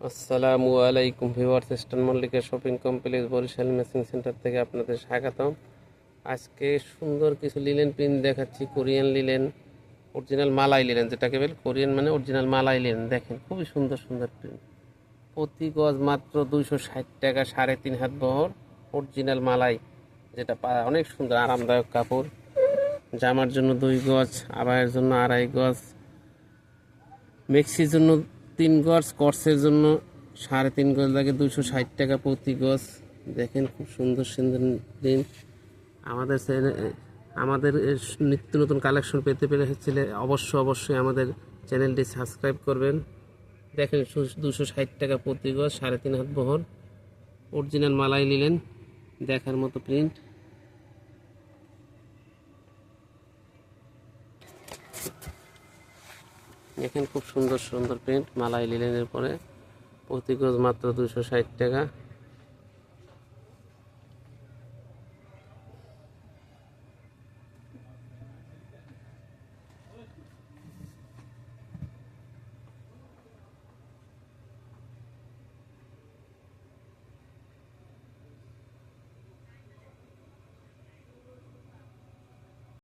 আসসালামু আলাইকুম viewers, eastern Mallika shopping complex Barishal মেশিং সেন্টার থেকে আপনাদের স্বাগতম। আজকে সুন্দর কিছু লিলেন প্রিন্ট দেখাচ্ছি। কোরিয়ান লিলেন, অরিজিনাল মালাই লিলেন, যেটাকে বলে কোরিয়ান মানে অরিজিনাল মালাই লিলেন। দেখেন খুবই সুন্দর সুন্দর প্রিন্ট। প্রতি গজ মাত্র 260 টাকা, 3.5 হাত বহর অরিজিনাল মালাই, যেটা অনেক সুন্দর আরামদায়ক কাপড়। জামার জন্য 2 গজ, আবায়ের জন্য 2.5 গজ, মেক্সির জন্য 3 গজ, কটসের জন্য 3.5 গজ লাগে। 260 টাকা প্রতি গজ। দেখেন খুব সুন্দর সুন্দর প্রিন্ট। আমাদের নিত্য নতুন কালেকশন পেতে পেরে অবশ্যই আমাদের চ্যানেলটি সাবস্ক্রাইব করবেন। দেখেন 260 টাকা প্রতি গজ, 3.5 হাত বহর অরিজিনাল মালাই নিলেন, দেখার মতো প্রিন্ট। দেখেন খুব সুন্দর সুন্দর প্রিন্ট মালাই লিলেনের পরে প্রতি গজ মাত্র 260 টাকা।